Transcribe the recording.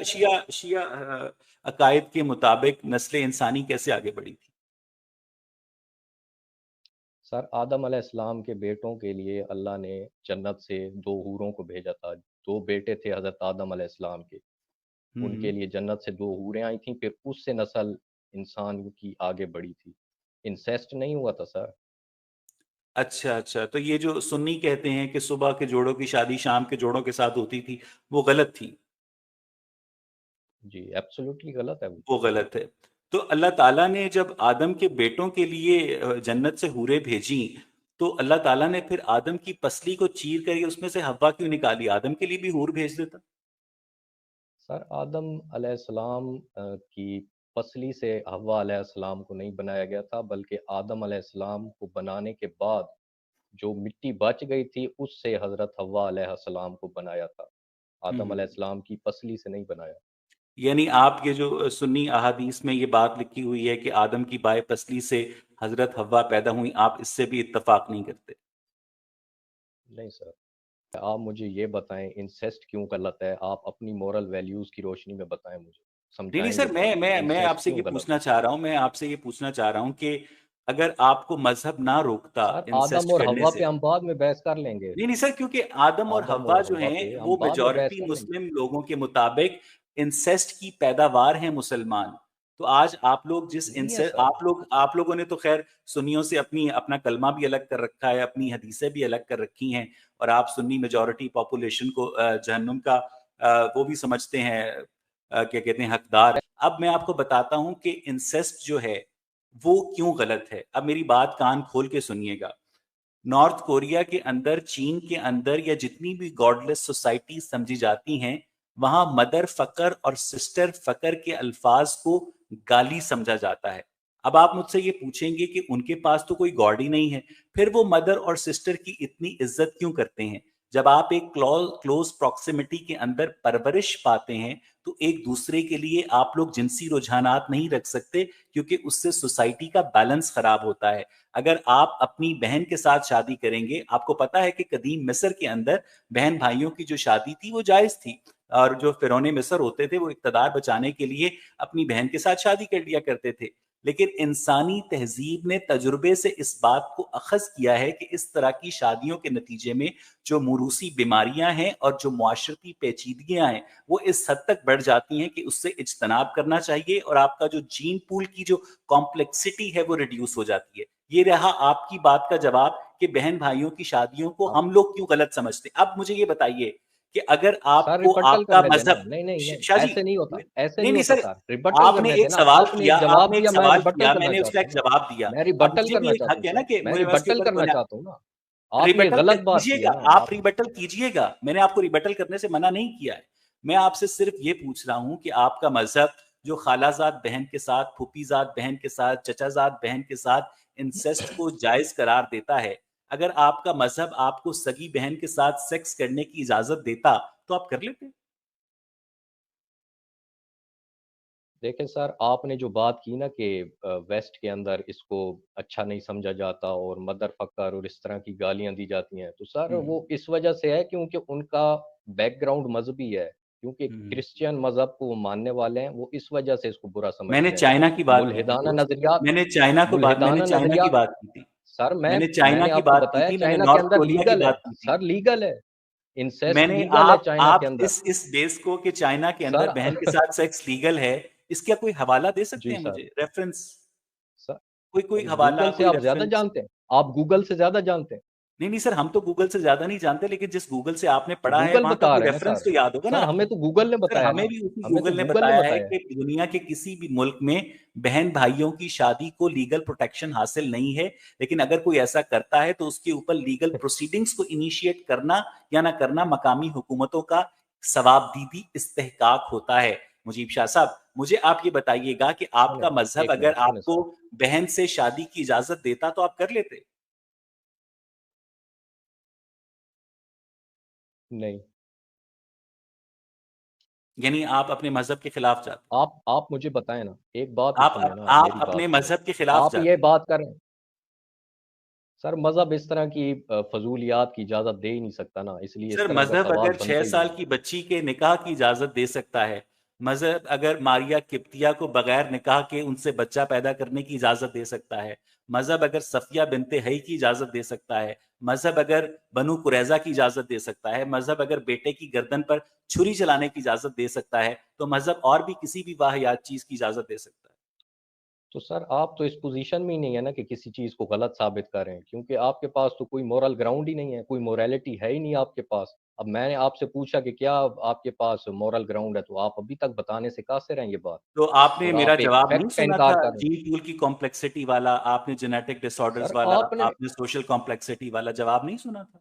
شیعہ عقائد کے مطابق نسل انسانی کیسے آگے بڑھی تھی؟ سر آدم علیہ السلام کے بیٹوں کے لیے اللہ نے جنت سے 2 حوروں کو بھیجا تھا. 2 بیٹے تھے حضرت آدم علیہ السلام کے. ان کے لیے جنت سے 2 حوریں آئی تھیں، پھر اس سے نسل انسان کی آگے بڑھی تھی. انسیسٹ نہیں ہوا تھا سر. اچھا اچھا، تو یہ جو سنی کہتے ہیں کہ صبح کے جوڑوں کی شادی شام کے جوڑوں کے ساتھ ہوتی تھی، وہ غلط تھی؟ جی ایبسولوٹلی غلط ہے وہ. وہ غلط ہے. تو اللہ تعالیٰ نے جب آدم کے بیٹوں کے لیے جنت سے حوریں بھیجیں، تو اللہ تعالیٰ نے پھر آدم کی پسلی کو چیر کر کے اس میں سے حوا کیوں نکالی؟ آدم کے لیے بھی حور بھیج دیتا. سر آدم علیہ السلام کی پسلی سے حوا علیہ السلام کو نہیں بنایا گیا تھا، بلکہ آدم علیہ السلام کو بنانے کے بعد جو مٹی بچ گئی تھی اس سے حضرت حوا علیہ السلام کو بنایا تھا. آدم علیہ السلام کی پسلی سے نہیں بنایا. یعنی آپ کے جو سنی احادیث میں یہ بات لکھی ہوئی ہے کہ آدم کی بائیں پسلی سے حضرت حوا پیدا ہوئی، آپ اس سے بھی اتفاق نہیں کرتے؟ نہیں سر. آپ مجھے یہ بتائیں انسیسٹ کیوں غلط ہے؟ آپ اپنی مورل ویلیوز کی روشنی میں بتائیں مجھے، نہیں نہیں سمجھائیں سر، یہ بات کہ میں آپ انسیسٹ سے کیوں یہ غلط پوچھنا ہے. چاہ رہا ہوں، میں آپ سے یہ پوچھنا چاہ رہا ہوں کہ اگر آپ کو مذہب نہ روکتا سر آدم انسسٹ اور کرنے حوا سے. پہ ہم بعد میں بحث کر لیں گے. نہیں نہیں سر، کیونکہ آدم اور آدم اور حوا جو حوا ہیں پہ ہم وہ بعد میں بحث میجورٹی کر لیں گے. مسلم لوگوں کے مطابق انسسٹ کی پیداوار ہیں مسلمان. تو آج آپ لوگ جس نہیں ہے سر. آپ لوگوں نے تو خیر سنیوں سے اپنا کلمہ بھی الگ کر رکھا ہے، اپنی حدیثیں بھی الگ کر رکھی ہیں، اور آپ سنی میجورٹی پاپولیشن کو جہنم کا وہ بھی سمجھتے ہیں، کیا کہتے ہیں، حقدار. اب میں آپ کو بتاتا ہوں کہ انسسٹ جو ہے وہ کیوں غلط ہے. اب میری بات کان کھول کے سنیے گا. نارتھ کوریا کے اندر، چین کے اندر، یا جتنی بھی گاڈ لیس سوسائٹی سمجھی جاتی ہیں، وہاں مدر فقر اور سسٹر فقر کے الفاظ کو گالی سمجھا جاتا ہے. اب آپ مجھ سے یہ پوچھیں گے کہ ان کے پاس تو کوئی گاڈ ہی نہیں ہے، پھر وہ مدر اور سسٹر کی اتنی عزت کیوں کرتے ہیں؟ جب آپ ایک کلوز پراکسیمٹی کے اندر پرورش پاتے ہیں تو ایک دوسرے کے لیے آپ لوگ جنسی رجحانات نہیں رکھ سکتے، کیونکہ اس سے سوسائٹی کا بیلنس خراب ہوتا ہے. اگر آپ اپنی بہن کے ساتھ شادی کریں گے، آپ کو پتا ہے کہ قدیم مصر کے اندر بہن بھائیوں کی جو شادی تھی وہ جائز تھی، اور جو فرعون مصر ہوتے تھے وہ اقتدار بچانے کے لیے اپنی بہن کے ساتھ شادی کر لیا کرتے تھے. لیکن انسانی تہذیب نے تجربے سے اس بات کو اخذ کیا ہے کہ اس طرح کی شادیوں کے نتیجے میں جو موروثی بیماریاں ہیں اور جو معاشرتی پیچیدگیاں ہیں وہ اس حد تک بڑھ جاتی ہیں کہ اس سے اجتناب کرنا چاہیے، اور آپ کا جو جین پول کی جو کمپلیکسٹی ہے وہ ریڈیوس ہو جاتی ہے. یہ رہا آپ کی بات کا جواب کہ بہن بھائیوں کی شادیوں کو آپ ہم لوگ کیوں غلط سمجھتے ہیں. اب مجھے یہ بتائیے کہ اگر آپ سر کو ریبٹل آپ کا کرنے دینا. مذہب، نہیں نہیں نہیں شاہ جی، ایسے نہیں ہوتا، ایسے نہیں نہیں نہیں ہوتا سر، سر. ریبٹل آپ نے کرنے ایک دینا. سوال آپ نے کیا، ایک آپ جواب نے ایک دیا، میں سوال ریبٹل کیا، میں کرنا نے اس کا چاہتا ایک ہوں نا. جواب دیا. میں اب ریبٹل مجھے بھی کرنا ایک چاہتا ہوں حق ہے نا سر. کہ میں مجھے اس کے ریبٹل اوپر کرنا بنا. چاہتا ہوں نا. آپ نے ریبٹل غلط بات کیجیے کی ہے گا، نا. آپ آپ ریبٹل کیجیے گا، میں نے آپ کو ریبٹل کرنے سے منع نہیں کیا ہے. میں آپ سے صرف یہ پوچھ رہا ہوں کہ آپ کا مذہب جو خالہ زاد بہن کے ساتھ، پھوپھی زاد بہن کے ساتھ، چچا زاد بہن کے ساتھ انسسٹ کو جائز قرار دیتا ہے، اگر آپ کا مذہب آپ کو سگی بہن کے ساتھ سیکس کرنے کی اجازت دیتا تو آپ کر لیتے. دیکھیں سر، آپ نے جو بات کی نا کہ ویسٹ کے اندر اس کو اچھا نہیں سمجھا جاتا اور مدر فقر اور اس طرح کی گالیاں دی جاتی ہیں، تو سر وہ اس وجہ سے ہے کیونکہ ان کا بیک گراؤنڈ مذہبی ہے. کیونکہ کرسچین مذہب کو وہ ماننے والے ہیں، وہ اس وجہ سے اس کو برا میں نے سمجھتے ہیں. چائنا کی بات کی تھی ملحدانہ دوست، نظریات. میں نے ملحدانہ چائنا کی نظریات. بات کی تھی. سر میں نے میں چائنا نے کی آپ کو بات کی بتایا تھی، میں نے چائنا کے نارتھ اندر کوریا کی لیگل ہے. بات کی تھی. سر لیگل ہے. میں انسیسٹ نے لیگل ہے چائنا آپ کے اندر. اس بیس کو کہ چائنا کے اندر سر بہن کے ساتھ سیکس لیگل ہے، اس کا کوئی حوالہ دے سکتے جی ہیں سر. مجھے، ریفرنس؟ سر کوئی حوالہ، گوگل سے کوئی آپ زیادہ ریفرنس؟ جانتے ہیں. آپ گوگل سے زیادہ جانتے ہیں. نہیں نہیں سر، ہم تو گوگل سے زیادہ نہیں جانتے، لیکن جس گوگل سے آپ نے تو پڑھا ہے گوگل وہاں کا بتا کوئی رہے ہیں نا ریفرنس سر. تو یاد ہوگا نا سر آپ ہمیں کو. تو گوگل نے سر بتایا ہمیں نا. بھی اسی ہمیں تو گوگل نے گوگل نے بتایا ہے بتایا. کہ دنیا کے کسی بھی ملک میں بہن بھائیوں کی شادی کو لیگل پروٹیکشن حاصل نہیں ہے، لیکن اگر کوئی ایسا کرتا ہے تو اس کے اوپر لیگل پروسیڈنگز کو انیشیٹ کرنا یا نہ کرنا مقامی حکومتوں کا ثواب دیدی استحقاق ہوتا ہے. مجیب شاہ صاحب، مجھے آپ یہ بتائیے گا کہ آپ کا مذہب ایک اگر منٹ سنیں آپ کو سر. بہن سے شادی کی اجازت دیتا تو آپ کر لیتے؟ نہیں. یعنی آپ اپنے مذہب کے خلاف جاتے؟ آپ مجھے بتائیں نا. ایک بات تو آپ سنیں نا. آپ میری اپنے بات سنیں. مذہب کے خلاف آپ یہ جاتے؟ بات کر رہے ہیں. سر مذہب اس طرح کی فضولیات کی اجازت دے ہی نہیں سکتا نا، اس لیے اس سر طرح کا مذہب سوال اگر بنتا 6 ہی سال نہیں ہے. کی بچی کے نکاح کی اجازت دے سکتا ہے مذہب اگر ماریا کپتیا کو بغیر نکاح کے ان سے بچہ پیدا کرنے کی اجازت دے سکتا ہے، مذہب اگر صفیہ بنت حی کی اجازت دے سکتا ہے، مذہب اگر بنو قریظہ کی اجازت دے سکتا ہے، مذہب اگر بیٹے کی گردن پر چھری چلانے کی اجازت دے سکتا ہے، تو مذہب اور بھی کسی بھی واہیات چیز کی اجازت دے سکتا ہے۔ تو سر آپ تو اس پوزیشن میں ہی نہیں ہے نا کہ کسی چیز کو غلط ثابت کریں، کیونکہ آپ کے پاس تو کوئی مورل گراؤنڈ ہی نہیں ہے، کوئی مورالٹی ہے ہی نہیں آپ کے پاس۔ اب میں نے آپ سے پوچھا کہ کیا آپ کے پاس مورل گراؤنڈ ہے، تو آپ ابھی تک بتانے سے قاصر ہیں یہ بات، تو آپ نے اور میرا آپ ایک جواب نہیں فیکٹ کا سنا انکار تھا، کر رہے ہیں۔ جی ٹول کی کمپلیکسٹی والا، آپ نے جینیٹک ڈس سر آرڈرز والا، آپ نے آپ نے سوشل کمپلیکسٹی والا جواب نہیں سنا تھا؟